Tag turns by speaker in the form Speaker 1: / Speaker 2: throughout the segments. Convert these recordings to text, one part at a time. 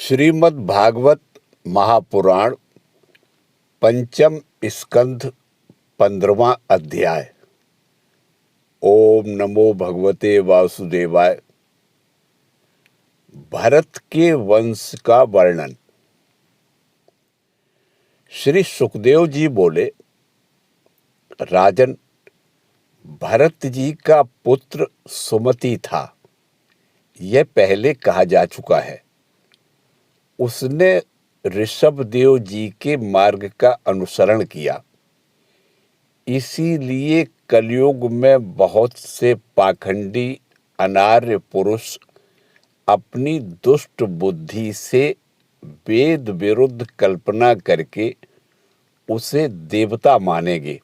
Speaker 1: श्रीमद् भागवत महापुराण पंचम स्कंध 15वां अध्याय। ओम नमो भगवते वासुदेवाय। भरत के वंश का वर्णन। श्री सुखदेव जी बोले, राजन, भरत जी का पुत्र सुमति था, यह पहले कहा जा चुका है। उसने ऋषभदेव जी के मार्ग का अनुसरण किया, इसीलिए कलयुग में बहुत से पाखंडी अनार्य पुरुष अपनी दुष्ट बुद्धि से वेद विरुद्ध कल्पना करके उसे देवता मानेंगे।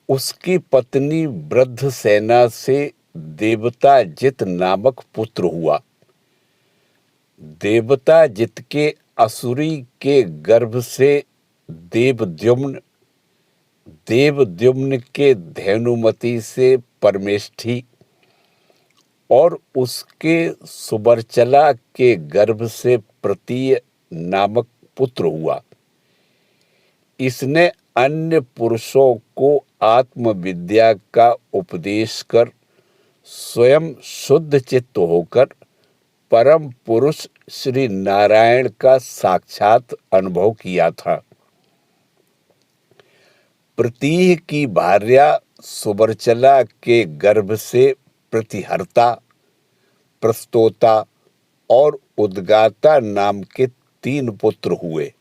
Speaker 1: उसकी पत्नी वृद्ध सेना से देवता जित नामक पुत्र हुआ। देवता जित के असुरी के गर्भ से देवद्युम्न, देवद्युम्न के धेनुमति से परमेष्ठी और उसके सुबरचला के गर्भ से प्रतीय नामक पुत्र हुआ। इसने अन्य पुरुषों को आत्मविद्या का उपदेश कर स्वयं शुद्ध चित्त होकर परम पुरुष श्री नारायण का साक्षात अनुभव किया था। प्रतीह की भार्या सुबरचला के गर्भ से प्रतिहर्ता, प्रस्तोता और उद्गाता नाम के 3 पुत्र हुए।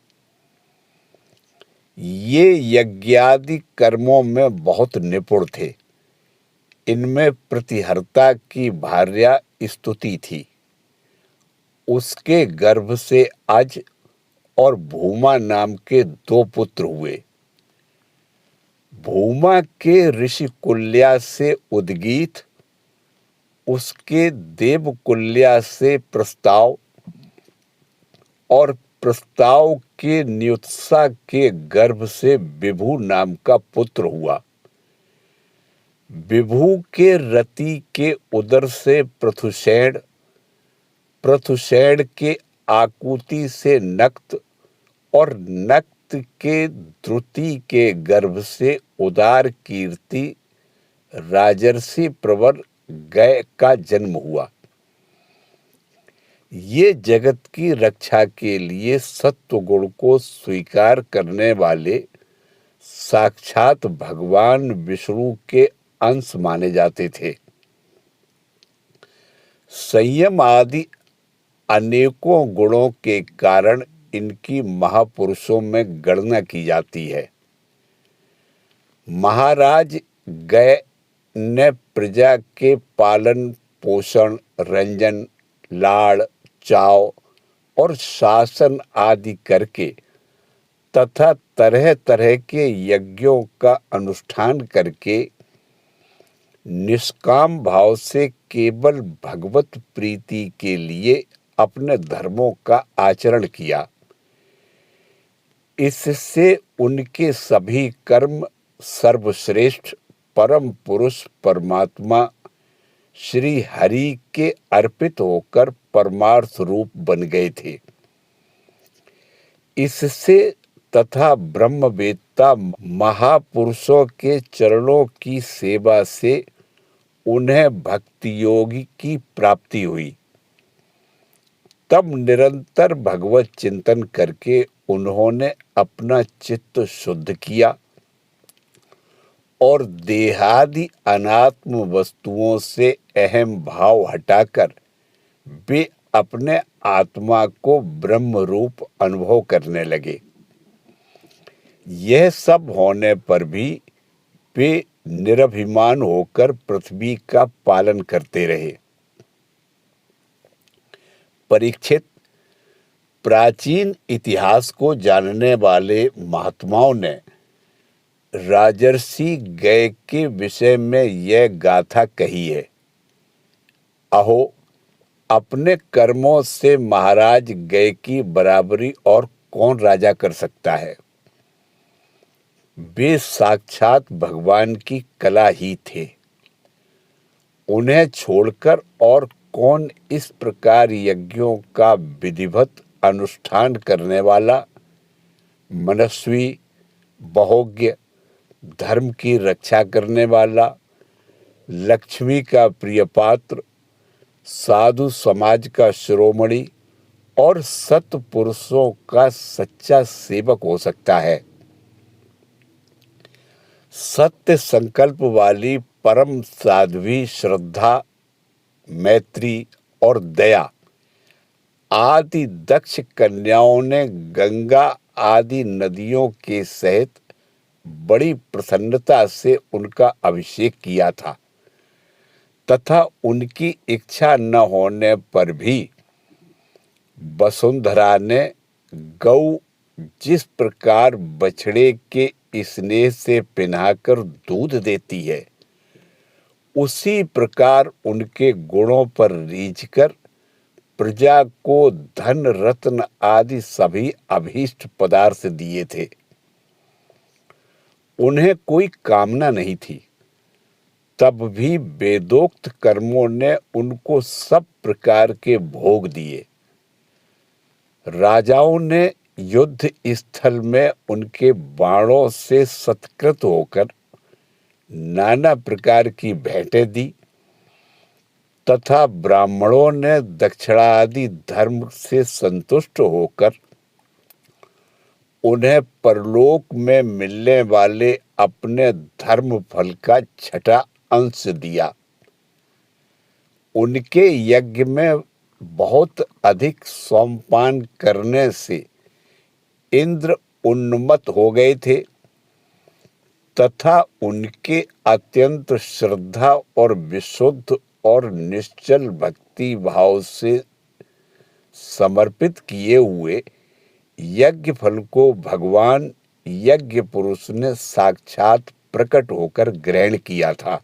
Speaker 1: ये यज्ञादि कर्मों में बहुत निपुण थे। इनमें प्रतिहर्ता की भार्या स्तुति थी। उसके गर्भ से अज और भूमा नाम के 2 पुत्र हुए। भूमा के ऋषि कुल्या से उद्गीत, उसके देवकुल्या से प्रस्ताव और प्रस्ताव के न्युत्सा के गर्भ से विभु नाम का पुत्र हुआ। विभु के रति के उदर से पृथुषेण, पृथुषेण के आकुति से नक्त और नक्त के द्रुति के गर्भ से उदार कीर्ति राजर्षि प्रवर गय का जन्म हुआ। ये जगत की रक्षा के लिए सत्व गुण को स्वीकार करने वाले साक्षात भगवान विष्णु के अंश माने जाते थे। संयम आदि अनेकों गुणों के कारण इनकी महापुरुषों में गणना की जाती है। महाराज गय ने प्रजा के पालन पोषण, रंजन, लाड़, चाव और शासन आदि करके तथा तरह तरह के यज्ञों का अनुष्ठान करके निष्काम भाव से केवल भगवत प्रीति के लिए अपने धर्मों का आचरण किया। इससे उनके सभी कर्म सर्वश्रेष्ठ परम पुरुष परमात्मा श्री हरि के अर्पित होकर परमार्थ रूप बन गए थे। इससे तथा ब्रह्मवेत्ता महापुरुषों के चरणों की सेवा से उन्हें भक्ति योगी की प्राप्ति हुई। तब निरंतर भगवत चिंतन करके उन्होंने अपना चित्त शुद्ध किया और देहादि अनात्म वस्तुओं से अहम भाव हटाकर वे अपने आत्मा को ब्रह्म रूप अनुभव करने लगे। यह सब होने पर भी वे निरभिमान होकर पृथ्वी का पालन करते रहे। परीक्षित, प्राचीन इतिहास को जानने वाले महात्माओं ने राजर्षि गय के विषय में यह गाथा कही है। अहो, अपने कर्मों से महाराज गय की बराबरी और कौन राजा कर सकता है। वे साक्षात भगवान की कला ही थे। उन्हें छोड़कर और कौन इस प्रकार यज्ञों का विधिवत अनुष्ठान करने वाला, मनस्वी, बहुज्ञ, धर्म की रक्षा करने वाला, लक्ष्मी का प्रिय पात्र, साधु समाज का शिरोमणि और सत्पुरुषों का सच्चा सेवक हो सकता है। सत्य संकल्प वाली परम साध्वी श्रद्धा, मैत्री और दया आदि दक्ष कन्याओं ने गंगा आदि नदियों के सहित बड़ी प्रसन्नता से उनका अभिषेक किया था तथा उनकी इच्छा न होने पर भी वसुंधरा ने गौ जिस प्रकार बछड़े के स्नेह से पिन्हाकर दूध देती है, उसी प्रकार उनके गुणों पर रीझकर प्रजा को धन रत्न आदि सभी अभीष्ट पदार्थ दिए थे। उन्हें कोई कामना नहीं थी, तब भी वेदोक्त कर्मों ने उनको सब प्रकार के भोग दिए। राजाओं ने युद्ध स्थल में उनके बाणों से सत्कृत होकर नाना प्रकार की भेंटें दी तथा ब्राह्मणों ने दक्षिणादि धर्म से संतुष्ट होकर उन्हें परलोक में मिलने वाले अपने धर्म फल का छठा अंश दिया। उनके यज्ञ में बहुत अधिक सोमपान करने से इंद्र उन्मत्त हो गए थे तथा उनके अत्यंत श्रद्धा और विशुद्ध और निश्चल भक्ति भाव से समर्पित किए हुए यज्ञ फल को भगवान यज्ञ पुरुष ने साक्षात प्रकट होकर ग्रहण किया था,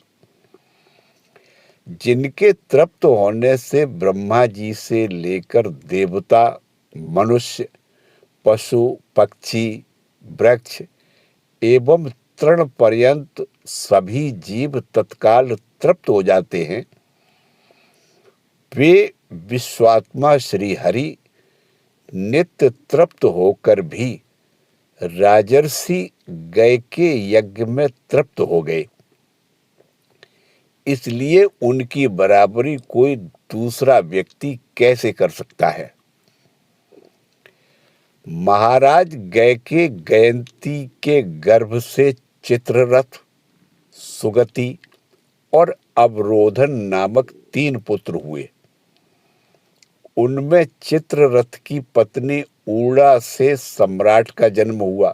Speaker 1: जिनके तृप्त होने से ब्रह्मा जी से लेकर देवता, मनुष्य, पशु, पक्षी, वृक्ष एवं तृण पर्यंत सभी जीव तत्काल तृप्त हो जाते हैं। वे विश्वात्मा श्री हरि नित्य तृप्त होकर भी राजर्षि गय के यज्ञ में तृप्त हो गए, इसलिए उनकी बराबरी कोई दूसरा व्यक्ति कैसे कर सकता है। महाराज गय के गयंती के गर्भ से चित्ररथ, सुगति और अवरोधन नामक 3 पुत्र हुए। उनमें चित्ररथ की पत्नी ऊड़ा से सम्राट का जन्म हुआ।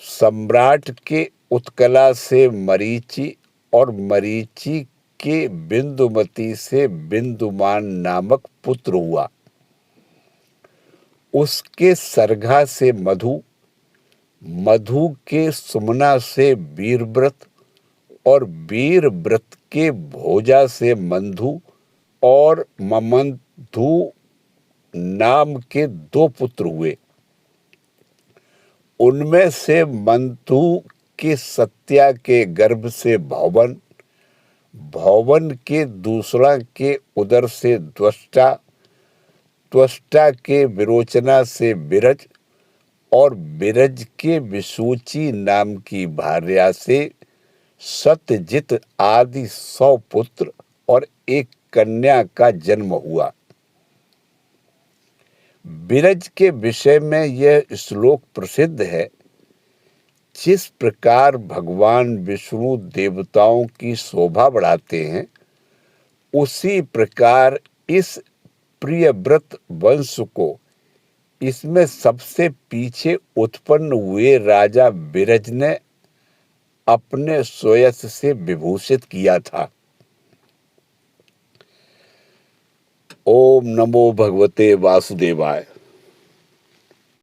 Speaker 1: सम्राट के उत्कला से मरीचि और मरीचि के बिंदुमती से बिंदुमान नामक पुत्र हुआ। उसके सरघा से मधु, मधु के सुमना से वीरव्रत और वीरव्रत के भोजा से मंधु और ममंधु नाम के 2 पुत्र हुए। उनमें से मंधु के सत्या के गर्भ से भौवन, भौवन के दूसरा के उदर से त्वष्टा, त्वष्टा के विरोचना से विरज और विरज के विसूची नाम की भार्या से सत्यजित आदि 100 पुत्र और एक कन्या का जन्म हुआ। विरज के विषय में यह श्लोक प्रसिद्ध है, जिस प्रकार भगवान विष्णु देवताओं की शोभा बढ़ाते हैं, उसी प्रकार इस प्रियव्रत वंश को इसमें सबसे पीछे उत्पन्न हुए राजा विरज ने अपने सोयस से विभूषित किया था। ओम नमो भगवते वासुदेवाय।